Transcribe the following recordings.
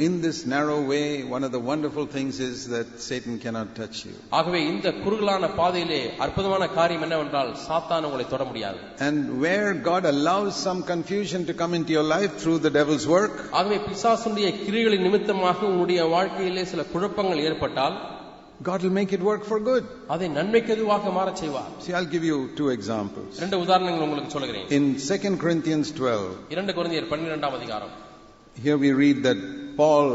in this narrow way, one of the wonderful things is that Satan cannot touch you. ஆகவே இந்த குறுகலான பாதையிலே அற்புதமான காரியம் என்னவென்றால் சாத்தான் உங்களை தொட முடியாது. And where God allows some confusion to come into your life through the devil's work, ஆகவே பிசாசுடைய கிரியைகளின் நிமித்தமாக உங்களுடைய வாழ்க்கையிலே சில குழப்பங்கள் ஏற்பட்டால் God will make it work for good. அதை நன்மைக்கு எதுவாக மாறச் செய்வார். See, I'll give you two examples. இரண்டு உதாரணங்கள் உங்களுக்கு சொல்கிறேன். In 2 Corinthians 12, 2 கொரிந்தியர் 12ஆம் அதிகாரம், here we read that Paul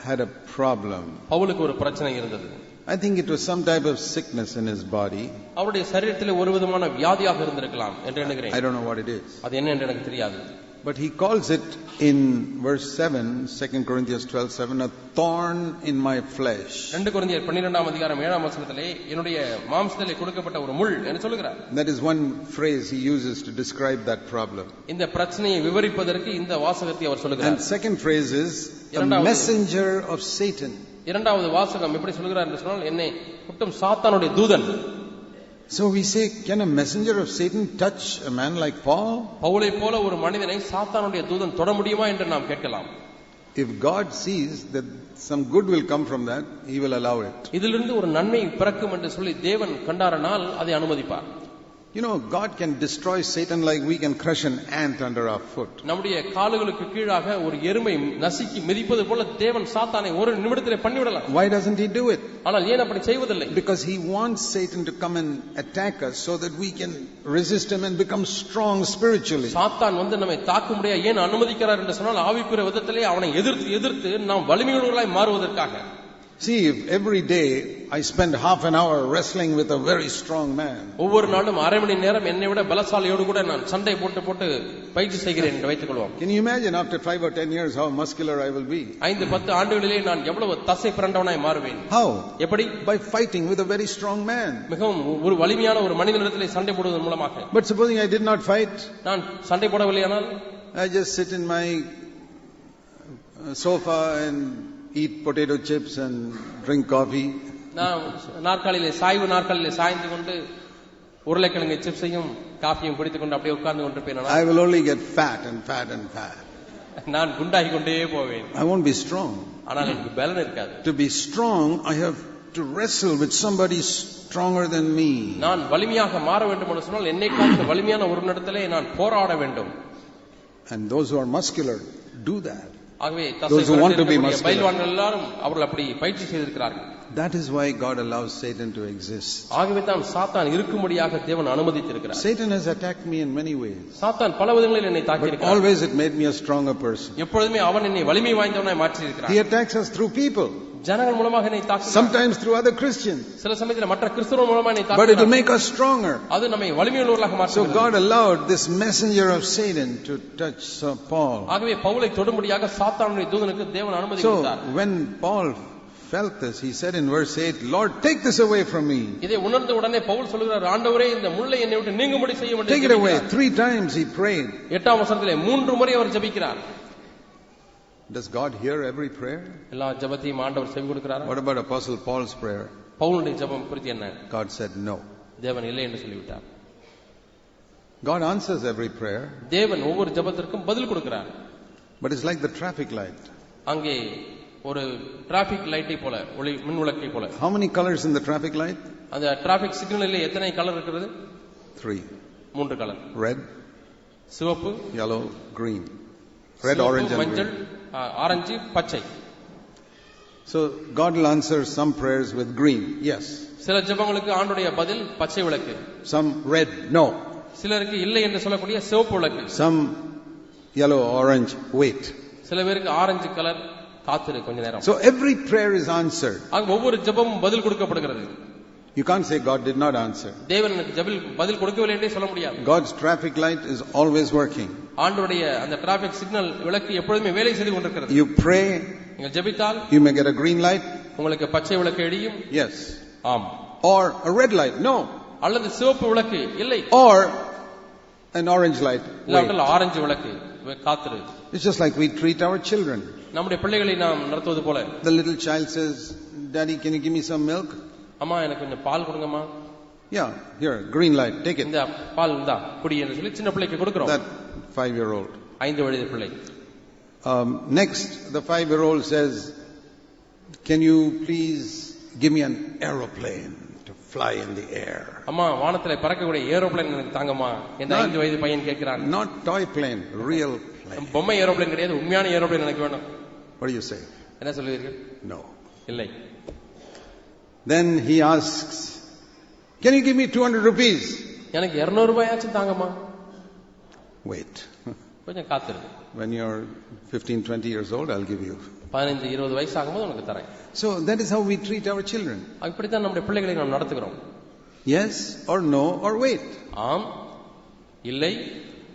had a problem. பவுலுக்கு ஒரு பிரச்சனை இருந்தது. I think it was some type of sickness in his body. அவருடைய சரீரத்திலே ஒரு விதமான வியாதியாக இருந்திருக்கலாம் என்று எண்ணுகிறேன். I don't know what it is. அது என்ன என்று எனக்கு தெரியாது. But he calls it in verse 7, 2 Corinthians 12:7, a thorn in my flesh. 2 கொரிந்தியர் 12ஆம் அதிகாரம் 7ஆம் வசனத்திலே என்னுடைய மாம்சத்திலே கொடுக்கப்பட்ட ஒரு முள் என்று சொல்கிறார். That is one phrase he uses to describe that problem. இந்த பிரச்சனையை விவரிப்பதற்கு இந்த வாசகத்தை அவர் சொல்கிறார். And second phrase is a messenger of Satan. இரண்டாவது வாசகம் எப்படி சொல்கிறார் என்று சொன்னால் என்னை குட்டும் சாத்தானுடைய தூதன். So we say, can a messenger of Satan touch a man like Paul? பவுலை போல ஒரு மனிதனை சாத்தானுடைய தூதன் தொட முடியுமா என்று நாம் கேட்கலாம். If God sees that some good will come from that, he will allow it. இதிலிருந்து ஒரு நன்மை பிறக்கும் என்று சொல்லி தேவன் கண்டாரனால் அதை அனுமதிப்பார். You know, God can destroy Satan like we can crush an ant under our foot. நம்முடைய கால்களுக்கு கீழாக ஒரு எருமை நசுக்கி மிதிப்பது போல தேவன் சாத்தானை ஒரு நிமிடத்திலே பண்ணிவிடலாம். Why doesn't he do it? ஆனால் ஏன் அப்படி செய்வதில்லை? Because he wants Satan to come and attack us so that we can resist him and become strong spiritually. சாத்தான் வந்து நம்மை தாக்க முடியாது ஏன் அனுமதிக்கிறார் என்று சொன்னால் ஆவிக்குரிய விதத்திலே அவனை எதிர்த்து நாம் வலிமையுள்ளவர்களாய் மாறுவதற்காக. See, if every day I spend half an hour wrestling with a very strong man, ஒவ்வொரு நாளும் அரை மணி நேரம் என்னை விட பலசாலியோடு கூட நான் சண்டை போட்டு பயிற்சி செய்கிறேன் என்று வைத்துக் கொள்வோம். Can you imagine after 5 or 10 years how muscular I will be? 5-10 ஆண்டுகளிலே நான் எவ்வளவு தசை பிறண்டவனாய் மாறுவேன். How? எப்படி? By fighting with a very strong man. மிகவும் ஒரு வலிமையான ஒரு மனிதனிடத்திலே சண்டை போடுவதன் மூலமாக. But supposing I did not fight, நான் சண்டை போடவில்லையானால் I just sit in my sofa and eat potato chips and drink coffee. நான் சாய்வு நாற்காலிலே சாய்ந்து கொண்டு உருளைக்கிழங்கு சிப்ஸையும் காஃபியும் குடித்துக் கொண்டு அப்படியே உட்கார்ந்து கொண்டிருப்பேன். I will only get fat and fat and fat. நான் குண்டாகி கொண்டே போவேன். I won't be strong. ஆனால் எனக்கு பலன் இருக்காது. To be strong, I have to wrestle with somebody stronger than me. நான் வலிமையாக மாற வேண்டும் என்று சொன்னால் என்னை காட்டிலும் வலிமையான ஒரு இடத்திலே நான் போராட வேண்டும். And those who are muscular do that. ஆகவே those who want to be muscular, பைல்வான்கள் எல்லாரும் அவர்கள் அப்படி பயிற்சி செய்திருக்கிறார்கள். That is why God allows Satan to exist. ஆகவே தான் சாத்தான் இருக்கும்படியாக தேவன் அனுமதித்திருக்கிறார். Satan has attacked me in many ways. சாத்தான் பல விதங்களில் என்னை தாக்கி இருக்கிறார். Always it made me a stronger person. எப்பொழுதுமே அவன் என்னை வலிமை வாய்ந்தவனாய் மாற்றி இருக்கிறார். He attacks us through people. ஜனங்கள் மூலமாக என்னை தாக்குகிறார். Sometimes through other Christians. சில சமயத்தில் மற்ற கிறிஸ்தவர்கள் மூலமாக என்னை தாக்குகிறார். But it will make us stronger. அது நம்மை வலிமையுள்ளவர்களாக மாற்றுகிறது. So God allowed this messenger of Satan to touch Paul. ஆகவே பவுலை தொடும்படியாக சாத்தானுடைய தூதனுக்கு தேவன் அனுமதி கொடுத்தார். So when Paul felt this, he said in verse 8, Lord, take this away from me. இதை உணர்ந்த உடனே பவுல் சொல்கிறார், ஆண்டவரே இந்த முள்ளை என்னை விட்டு நீங்கும்படி செய்யும் என்று Take it away. 3 times he prayed. 8ஆம் வசனத்திலே 3 முறை அவர் ஜெபிக்கிறார். Does God hear every prayer? எல்லா ஜெபத்தையும் ஆண்டவர் செவி கொடுக்கிறாரா? What about Apostle Paul's prayer? பவுலுடைய ஜெபம் குறித்து என்ன? God said no. தேவன் இல்லை என்று சொல்லிவிட்டார். God answers every prayer. தேவன் ஒவ்வொரு ஜெபத்திற்கும் பதில் கொடுக்கிறார். But it's like the traffic light. அங்கே ஒரு டிராபிக் லைட்டை போல, ஒளி மின் விளக்கை போல. How many colors in the traffic light? அந்த டிராபிக் சிக்னலில் எத்தனை கலர் இருக்கிறது? 3 கலர். Red, சிவப்பு, yellow, green. Red, orange and மஞ்சள், ஆரஞ்சு, பச்சை. So God will answer some prayers with green. Yes. சில ஜெபங்களுக்கு ஆண்டவருடைய பதில் பச்சை விளக்கு. Some red, no. சிலருக்கு இல்லை என்று சொல்லக்கூடிய சிவப்பு விளக்கு. Some yellow, orange, wait. சில பேருக்கு ஆரஞ்சு கலர், காத்திரு கொஞ்ச நேரம். So every prayer is answered. ஒவ்வொரு ஜெபமும் பதில் கொடுக்கப்படுகிறது. You can't say God did not answer. தேவன் எனக்கு பதில் கொடுக்கவில்லை என்றே சொல்ல முடியாது. God's traffic light is always working. ஆண்டவருடைய அந்த டிராபிக் சிக்னல் விளக்கு எப்பொழுதுமே வேலை செய்து கொண்டிருக்கிறது. You pray, நீங்கள் ஜெபித்தால் you may get a green light. உங்களுக்கு பச்சை விளக்கு எரியும். Yes. ஆம். Or a red light. No. அல்லது சிவப்பு விளக்கு இல்லை. Or an orange light. இல்ல ஆரஞ்சு விளக்கு காத்திரு. It's just like we treat our children. நம்முடைய பிள்ளைகளை நாம் நடத்துவது போல. The little child says, Daddy, can you give me some milk? அம்மா எனக்கு கொஞ்சம் பால் கொடுங்கம்மா. Yeah, here, green light, take it. இந்த பால் இந்தா குடி என்று சொல்லி சின்ன பிள்ளைக்கு கொடுக்கிறோம். That 5-year-old. 5 வயது பிள்ளை. Next, the 5-year-old says, can you please give me an aeroplane to fly in the air? அம்மா வானத்திலே பறக்கக்கூடிய ஏரோப்ளேன் எனக்கு தாங்கம்மா இந்த 5 வயது பையன் கேட்கிறான். Not toy plane, real plane. பொம்மை ஏரோப்ளேன் கிடையாது, உண்மையான ஏரோப்ளேன் எனக்கு வேணும். What do you say? என்ன சொல்வீர்கள்? No. இல்லை. Then he asks, can you give me 200 rupees? எனக்கு 200 ரூபாய் ஆச்சு தாங்கம்மா. Wait. கொஞ்சம் காத்திரு. When you're 15, 20 years old, I'll give you. 15, 20 வயசு ஆகும்போது உனக்கு தரேன். So that is how we treat our children. அப்படித்தான் நம்முடைய பிள்ளைகளை நாம் நடத்துகிறோம். Yes or no or wait. ஆம், இல்லை,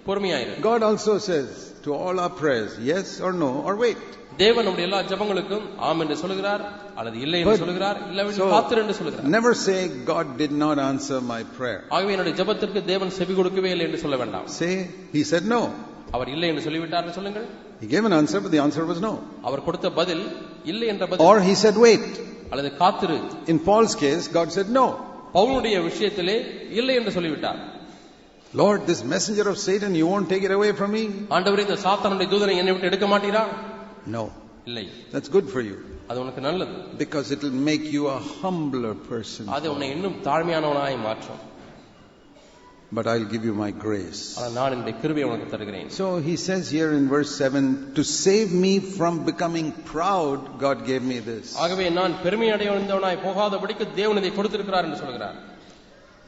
பொறுமையாயிரு. God also says to all our prayers, yes or no or wait. தேவன் நம்முடைய எல்லா ஜெபங்களுக்கும் ஆம் என்று சொல்கிறார் அல்லது இல்லை என்று சொல்கிறார், இல்லாவிட்டால் காத்திரு என்று சொல்கிறார். Never say God did not answer my prayer. ஆகவே என்னுடைய ஜெபத்திற்கு தேவன் செவி கொடுக்கவே இல்லை என்று சொல்ல வேண்டாம். Say he said no. அவர் இல்லை என்று சொல்லிவிட்டார் என்று சொல்லுங்கள். He gave an answer, but the answer was no. அவர் கொடுத்த பதில் இல்லை என்ற பதில். Or he said wait. அல்லது காத்திரு. In Paul's case, God said no. பவுலுடைய விஷயத்திலே இல்லை என்று சொல்லிவிட்டார். Lord, this messenger of Satan, you won't take it away from me? ஆண்டவரே, இந்த சாத்தானுடைய தூதனை என்னை விட்டு எடுக்க மாட்டீரா? No. இல்லை. That's good for you. அது உனக்கு நல்லது. Because it will make you a humbler person. அது உன்னை இன்னும் தாழ்மையானவனாய் மாற்றும். But I'll give you my grace. நான் என்னுடைய கிருபையை உனக்கு தருகிறேன். So he says here in verse 7, to save me from becoming proud, God gave me this. ஆகவே நான் பெருமை அடைந்தவனாய் போகாதபடிக்கு தேவன் இதை கொடுத்திருக்கிறார் என்று சொல்கிறார்.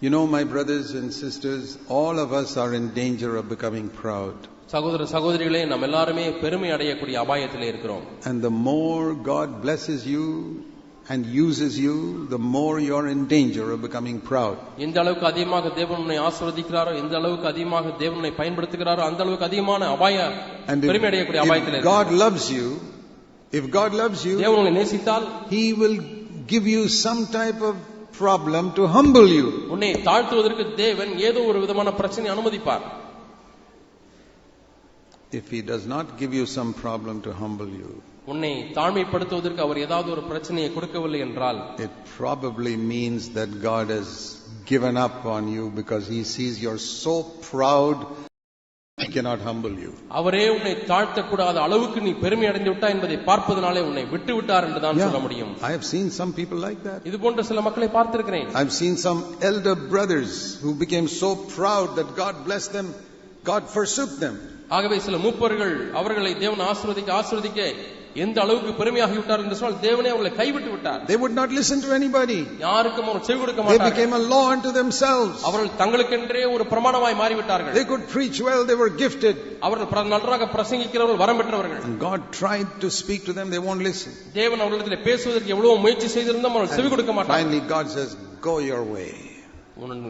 You know, my brothers and sisters, all of us are in danger of becoming proud. சகோதர சகோதரிகளே, நாம் எல்லாருமே பெருமை அடையக்கூடிய அபாயத்திலே இருக்கிறோம். And the more God blesses you and uses you, the more you're in danger of becoming proud. எந்த அளவுக்கு அதிகமாக தேவன் உன்னை ஆசீர்வதிக்கிறாரோ, எந்த அளவுக்கு அதிகமாக தேவன் உன்னை பயன்படுத்துகிறாரோ, அந்த அளவுக்கு அதிகமான பெருமை அடையக்கூடிய அபாயத்திலே இருக்கிறோம். God loves you, if God loves you, தேவன் உன்னை நேசித்தால் he will give you some type of problem to humble you. உன்னை தாழ்த்துவதற்கு தேவன் ஏதோ ஒரு விதமான பிரச்சனை அனுமதிப்பார். If he does not give you some problem to humble you, உன்னை தாழ்மைப்படுத்துவதற்கு அவர் ஏதாவது ஒரு பிரச்சனையை கொடுக்கவில்லை என்றால், it probably means that God has given up on you because he sees you're so proud he cannot humble you. அவரே உன்னை தாழ்த்தக்கூடாத அளவுக்கு நீ பெருமை அடைந்து விட்டாய் என்பதை பார்ப்பதனாலே உன்னை விட்டு விட்டார் என்று தான் சொல்ல முடியும். I have seen some people like that. இது போன்ற சில மக்களை பார்த்திருக்கிறேன். I've seen some elder brothers who became so proud that God blessed them, God forsook them. ஆகவே சில மூப்பர்கள் அவர்களை தேவன் ஆசீர்வதிக்க எந்த அளவுக்கு பெருமையாகி விட்டார் என்று சொன்னால் தேவனே அவர்களை கைவிட்டு விட்டார். They would not listen to anybody. யாருக்கும் அவர் செவி கொடுக்க They மாட்டார்கள். became a law unto themselves. அவர்கள் தங்களுக்கென்றே ஒரு பிரமாணமாய் மாறிவிட்டார்கள். They could preach well, they were gifted. அவர்கள் நன்றாக பிரசங்கிக்கிறவர்கள், வரம் பெற்றவர்கள். And God tried to speak to them, they won't listen. தேவன் அவர்களிடத்தில் பேசுவதற்கு எவ்வளவு முயற்சி செய்திருந்தும் அவர்கள் செவி கொடுக்க மாட்டார்கள். Finally God says, go your way.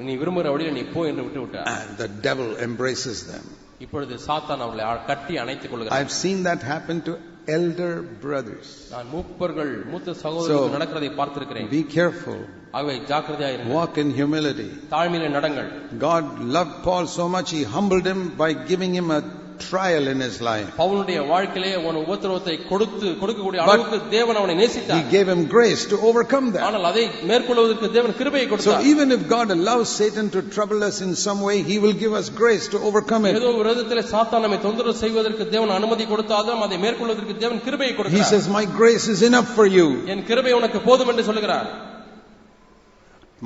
நீ விரும்புகிற வழியில் நீ போ என்று விட்டு விட்டார். And the devil embraces them. இப்பொழுது சாத்தான் அவர்களை கட்டி அணைத்துக் கொள்கிறார். I've seen that happen to elder brothers. நான் மூத்த சகோதரர்கள் நடக்கிறதை பார்த்திருக்கிறேன். Be careful. ஆகவே ஜாக்கிரதையாக இருங்கள். Walk in humility. தாழ்மையிலே நடங்கள். God loved Paul so much, he humbled him by giving him a trial in his life. பவுலுடைய வாழ்க்கையிலே அவன் உபத்திரவத்தை கொடுக்கக்கூடிய அளவுக்கு தேவன் அவனை நேசித்தார். He gave him grace to overcome that. ஆனால் அதை மேற்கொள்வதற்கு தேவன் கிருபையை கொடுத்தார். So even if God allows Satan to trouble us in some way, he will give us grace to overcome it. ஏதோ ஒரு விதத்திலே சாத்தான் நம்மை தொந்தரவு செய்வதற்கு தேவன் அனுமதி கொடுத்தாலும் அதை மேற்கொள்வதற்கு தேவன் கிருபையை கொடுக்கிறார். He says, my grace is enough for you. என் கிருபை உனக்கு போதும் என்று சொல்கிறார்.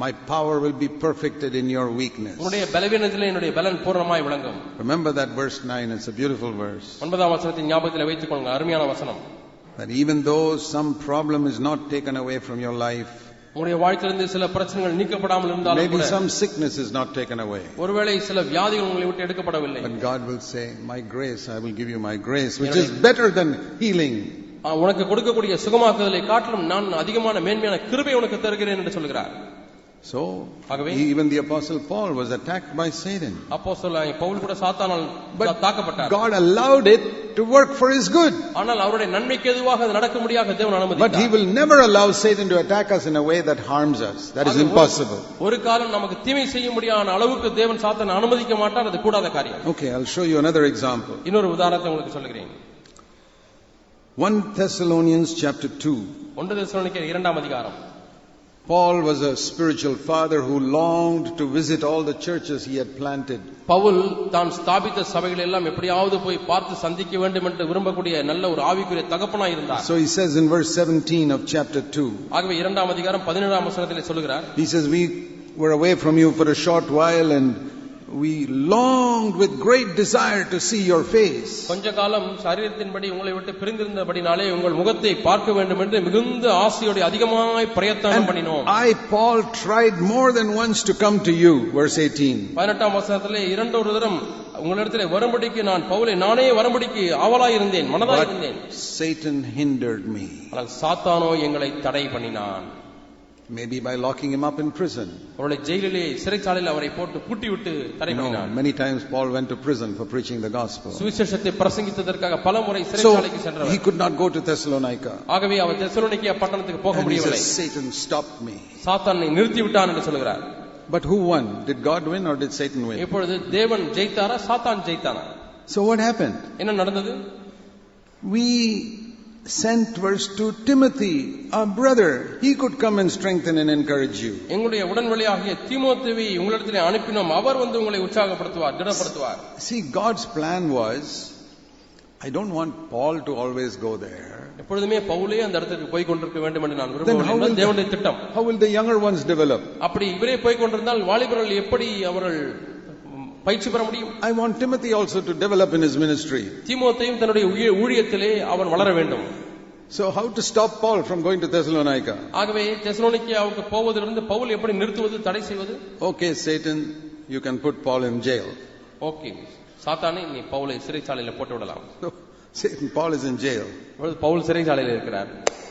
My power will be perfected in your weakness. உன்னுடைய பலவீனத்திலே என்னுடைய பலன் பூரணமாய் விளங்கும். Remember that verse 9, it's a beautiful verse. 9ஆம் வசனத்தை ஞாபகத்தில் வைத்துக் கொள்ளுங்க, அருமையான வசனம். That even though some problem is not taken away from your life, உங்களுடைய வாழ்க்கையிலிருந்து சில பிரச்சனைகள் நீக்கப்படாமல் இருந்தாலும் maybe some sickness is not taken away, ஒருவேளை சில வியாதிகள் உங்களை விட்டு எடுக்கப்படவில்லை, but God will say, my grace, I will give you my grace, which is better than healing. உனக்கு கொடுக்கக்கூடிய சுகமாக்குதலை காட்டிலும் நான் அதிகமான மேன்மையான கிருபை உனக்கு தருகிறேன் என்று சொல்கிறார். So even the apostle Paul was attacked by Satan, அப்போஸ்தலனாகிய பவுல் கூட சாத்தானால் தாக்கப்பட்டார். God allowed it to work for his good. ஆனால் அவருடைய நன்மைக்கு எதுவாக அது நடக்க முடியாத தேவன் அனுமதித்தார். But he will never allow Satan to attack us in a way that harms us. That is impossible. ஒரு காலம் நமக்கு தீமை செய்ய முடியாத அளவுக்கு தேவன் சாத்தானை அனுமதிக்க மாட்டார், அது கூடாத காரியம். Okay, I'll show you another example. இன்னொரு உதாரணத்தை உங்களுக்கு சொல்கிறேன். 1 Thessalonians chapter 2. 1 தெசலோனிக்கேயர் 2ஆம் அதிகாரம். Paul was a spiritual father who longed to visit all the churches he had planted. Pavul தான் ஸ்தாபித்த சபைகளை எல்லாம் எப்படியாவது போய் பார்த்து சந்திக்க வேண்டும் என்று விரும்பக்கூடிய நல்ல ஒரு ஆவிக்குரிய தகப்பனாய் இருந்தார். So he says in verse 17 of chapter 2. ஆகவே 2ஆம் அதிகாரம் 17ஆம் வசனத்திலே சொல்கிறார். He says, we were away from you for a short while and we longed with great desire to see your face. கொஞ்ச காலம் சரீரத்தின்படி உங்களை விட்டு பிரிந்திருந்தபடினாலே உங்கள் முகத்தை பார்க்க வேண்டும் என்று மிகுந்த ஆசையோடு அதிகமாய் பிரயத்தனம் பண்ணினோம். I, Paul, tried more than once to come to you. Verse 18. 18ஆம் வசனத்திலே இரண்டொரு தரம் உங்களிடத்திலே வரும்படிக்கு நான் பவுலை நானே வரும்படிக்கு ஆவலாய் இருந்தேன், மனதாய் இருந்தேன். Satan hindered me. ஆனால் சாத்தானோ எங்களை தடை பண்ணினான். Maybe by locking him up in prison. அவரை ஜெயிலிலே சிறைச்சாலையில் அவரை போட்டு பூட்டி விட்டு தடை பண்ணினான். Many times Paul went to prison for preaching the gospel. சுவிசேஷத்தை பிரசங்கித்ததற்காக பலமுறை சிறைச்சாலைக்கு சென்றவர். He could not go to Thessalonica. ஆகவே அவர் தெசலோனிக்கே பட்டணத்துக்கு போக முடியவில்லை. Satan stopped me. சாத்தான் நிறுத்தி விட்டான் என்று சொல்கிறார். But who won? Did God win or did Satan win? இப்பொழுது தேவன் ஜெயித்தாரா சாத்தான் ஜெயித்தானா? So what happened? என்ன நடந்தது? We sent, verse 2, Timothy, our brother. He could come and strengthen and encourage you. எங்களுடைய உடன்வழியாகிய தீமோத்தேயுவை உங்களிடத்திலே அனுப்பினோம். அவர் வந்து உங்களை உற்சாகப்படுத்துவார், திடப்படுத்துவார். See, God's plan was, I don't want Paul to always go there. எப்பொழுதுமே பவுலே அந்த இடத்துக்கு போய் கொண்டிருக்க வேண்டும் என்று நான் விரும்பவில்லை. தேவனுடைய திட்டம். How will the younger ones develop? அப்படி இவரே போய் கொண்டிருந்தால் வாலிபர்கள் எப்படி அவர்கள் பயிற்சி பெற முடியும்? I want Timothy also to develop in his ministry. தீமோத்தேயும் தன்னுடைய ஊழியத்திலே அவன் வளர வேண்டும். So how to stop Paul from going to Thessalonica? ஆகவே தெசலோனிக்கேவுக்கு போவதிலிருந்து பவுல் எப்படி நிறுத்துவது, தடை செய்வது? Okay, Satan, you can put Paul in jail. Okay, சாத்தானே நீ பவுலை சிறைச்சாலையில் போட்டு விடலாம். So, Satan, Paul is in jail. Pavul சிறைச்சாலையில் இருக்கிறார்.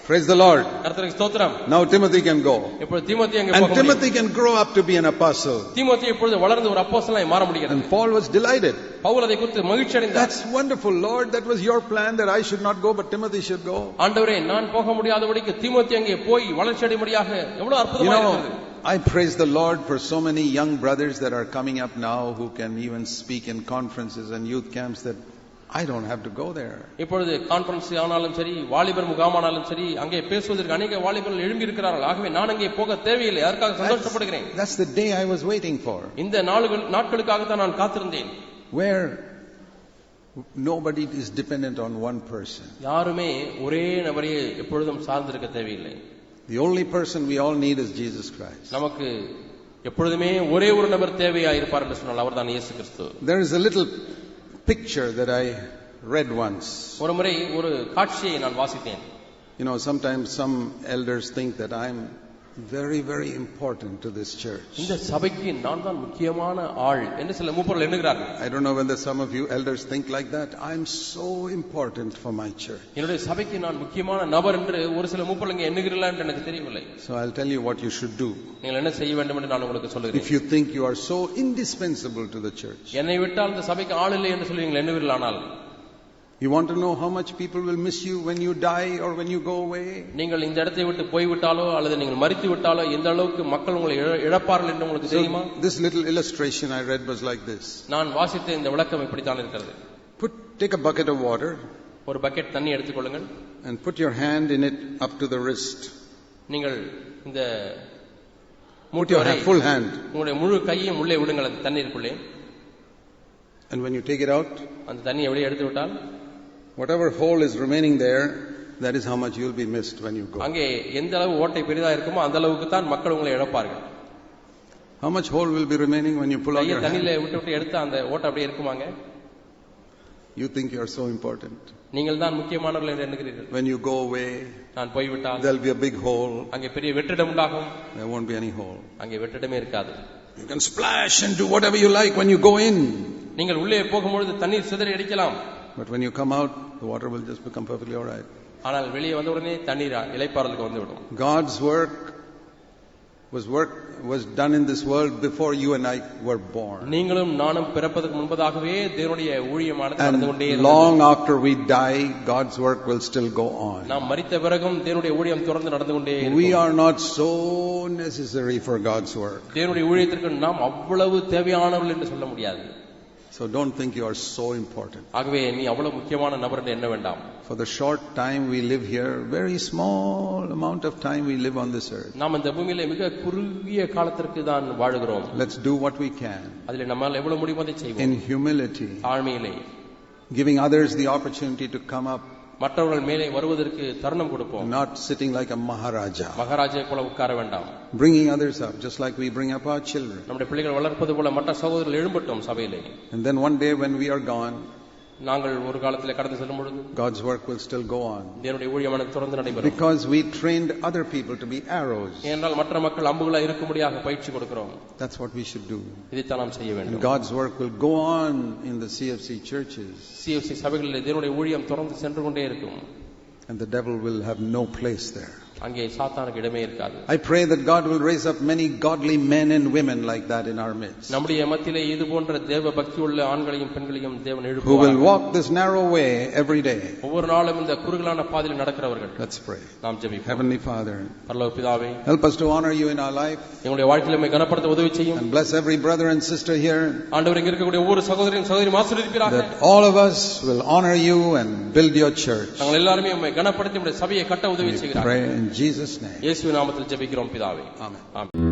Praise the Lord. கர்த்தருக்கு ஸ்தோத்திரம். Now Timothy can go. இப்பொழுது தீமோத்தேயு அங்கே And போக முடியும். Timothy can grow up to be an apostle. தீமோத்தேயு இப்பொழுது வளர்ந்து ஒரு அப்போஸ்தலனாய் மாற முடிகிறது. And Paul was delighted. Pavul அதை குறித்து மகிழ்ச்சி அடைந்தார். That's wonderful, Lord. That was your plan that I should not go, but Timothy should go. ஆண்டவரே, நான் போக முடியாதபடிக்கு தீமோத்தேயு அங்கே போய் வளர்ச்சி அடையும்படியாக எவ்வளவு அற்புதமாக இருக்கிறது. I praise the Lord for so many young brothers that are coming up now who can even speak in conferences and youth camps that I don't have to go there. இப்பொழுது கான்ஃபரன்ஸ் ஆனாலும் சரி, வாலிபர் முகாமானாலும் சரி, அங்கே பேசுவதற்கு அநேக வாலிபர்கள் எழும்பி இருக்கிறார்கள். ஆகவே நான் அங்கே போக தேவையில்லை. அதற்காக சந்தோஷப்படுகிறேன். That's the day I was waiting for. இந்த நாட்களுக்காக தான் நான் காத்திருந்தேன். Where nobody is dependent on one person. யாருமே ஒரே நபரையே எப்பொழுதும் சார்ந்திருக்க தேவையில்லை. The only person we all need is Jesus Christ. நமக்கு எப்பொழுதுமே ஒரே ஒரு நபர் தேவையா இருப்பார் என்று சொன்னால் அவர்தான் இயேசு கிறிஸ்து. There is a little picture that I read once. ஒரு முறை ஒரு காட்சியை நான் வாசித்தேன். Sometimes some elders think that I'm very, very important to this church. இந்த சபைக்கு நான் தான் முக்கியமான ஆள் என்று சில மூப்பர்கள் எண்ணுகிறார்கள். I don't know whether some of you elders think like that. I'm so important for my church. என்னுடைய சபைக்கு நான் முக்கியமான நபர் என்று ஒரு சில மூப்பர்கள் எண்ணுகிறீர்களா என்று எனக்கு தெரியவில்லை. So I'll tell you what you should do. நீங்கள் என்ன செய்ய வேண்டும் என்று நான் உங்களுக்கு சொல்கிறேன். If you think you are so indispensable to the church. என்னை விட்டால் இந்த சபைக்கு ஆள் இல்லை என்று சொல்லி நீங்கள் எண்ணுவீர்களானால், you want to know how much people will miss you when you die or when you go away? நீங்கள் இந்த இடத்தை விட்டு போய் விட்டாலோ அல்லது நீங்கள் மரித்து விட்டாலோ எந்த அளவுக்கு மக்கள் உங்களை இழப்பார்கள் என்று உங்களுக்கு தெரியுமா? This little illustration I read was like this. நான் வாசித்த இந்த விளக்கம் இப்படி தான் இருக்கிறது. Take a bucket of water. ஒரு பக்கெட் தண்ணி எடுத்துக்கொள்ளுங்கள். And put your hand in it up to the wrist. நீங்கள் இந்த put your full hand. உங்களுடைய முழு கையையும் உள்ளே விடுங்கள் அந்த தண்ணீருக்குள்ளே. And when you take it out, அந்த தண்ணி வெளியே எடுத்து விட்டால், whatever hole is remaining there, that is how much you will be missed when you go. அங்கே எந்த அளவு ஓட்டை பெரிதா இருக்குமோ அந்த அளவுக்கு தான் மக்கள் உங்களை இழப்பார்கள். How much hole will be remaining when you pull out your hand? தண்ணியில விட்டு எடுத்து அந்த ஓட்டை அப்படியே இருக்குமாங்க? You think you are so important. நீங்கள் தான் முக்கியமானவர்கள் என்று எண்ணுகிறீர்கள். When you go away, நான் போய் விட்டால் there will be a big hole. அங்கே பெரிய வெற்றிடம் உண்டாகும். There won't be any hole. அங்கே வெற்றிடமே இருக்காது. You can splash and do whatever you like when you go in. நீங்கள் உள்ளே போகும்பொழுது தண்ணீர் சிதறி அடிக்கலாம். But when you come out, the water will just become perfectly all right. ஆனால் வெளியே வந்த உடனே தண்ணீர் இளைப்பாறலுக்கு வந்துவிடும். God's work was done in this world before you and I were born. நீங்களும் நானும் பிறப்பதற்கு முன்பதாகவே தேவனுடைய ஊழியமானது நடந்து கொண்டே இருந்தது. Long after we die, God's work will still go on. நாம் மரித்த பிறகும் தேவனுடைய ஊழியம் தொடர்ந்து நடந்து கொண்டே இருக்கும். We are not so necessary for God's work. தேவனுடைய ஊழியத்திற்கு நாம் அவ்வளவு தேவையானவர்கள் என்று சொல்ல முடியாது. So don't think you are so important. ஆகவே நீ அவ்வளவு முக்கியமான நபர் என்று எண்ண வேண்டாம். For the short time we live here, very small amount of time we live on this earth. நாம் இந்த பூமியிலே மிக குறுகிய காலத்திற்கு தான் வாழுகிறோம். Let's do what we can. அதிலே நம்மால் எவ்வளவு முடியுமோ அதை செய்வோம். In humility. தாழ்மையிலே. Giving others the opportunity to come up. மற்றவர்கள் மேலே வருவதற்கு தருணம் கொடுப்போம். Not sitting like a maharaja. Maharaja போல உட்கார வேண்டாம். Bringing others up just like we bring up our children. நம்முடைய பிள்ளைகள் வளர்ப்பது போல மற்ற சகோதரர்கள் எழும்பட்டும் சபையிலே. And then one day when we are gone, நாங்கள் ஒரு காலத்திலே கடந்து செல்லும் பொழுது God's work will still go on. தேவனுடைய ஊழியமானது தொடர்ந்து நடைபெறும். Because we trained other people to be arrows. ஏனென்றால் மற்ற மக்கள் அம்புகளாக இருக்கும்படியாக பயிற்சி கொடுக்கிறோம். That's what we should do. இதைத்தான் நாம் செய்ய வேண்டும். And God's work will go on in the CFC churches. CFC சபைகளிலே தேவனுடைய ஊழியம் தொடர்ந்து சென்று கொண்டே இருக்கும். And the devil will have no place there. அங்கே சாத்தானுக்கு இடமே இருக்காது. I pray that God will raise up many godly men and women like that in our midst. நம்முடைய மத்தியிலே இது போன்ற தேவ பக்தி உள்ள ஆண்களையும் பெண்களையும் தேவன் எழுப்புவார். Who will walk this narrow way every day. ஒவ்வொரு நாளும் இந்த குறுகலான பாதையில் நடக்கிறவர்கள். Let's pray. நாம் ஜெபிப்போம். Heavenly Father, பரலோக பிதாவே, help us to honor you in our life. எங்களுடைய வாழ்க்கையிலே உம்மை கனப்படுத்த உதவி செய்யும். And bless every brother and sister here. ஆண்டவரே, இங்கே இருக்கக்கூடிய ஒவ்வொரு சகோதரரையும் சகோதரியும் ஆசீர்வதிப்பீராக. That all of us will honor you and build your church. நாங்கள் எல்லாரும் உம்மை கனப்படுத்தி உம்முடைய சபையை கட்ட உதவி செய்கிறார்கள். Pray in Jesus' name. இயேசுவின் நாமத்தில் ஜெபிக்கிறோம் பிதாவே. Amen. ஆமென்.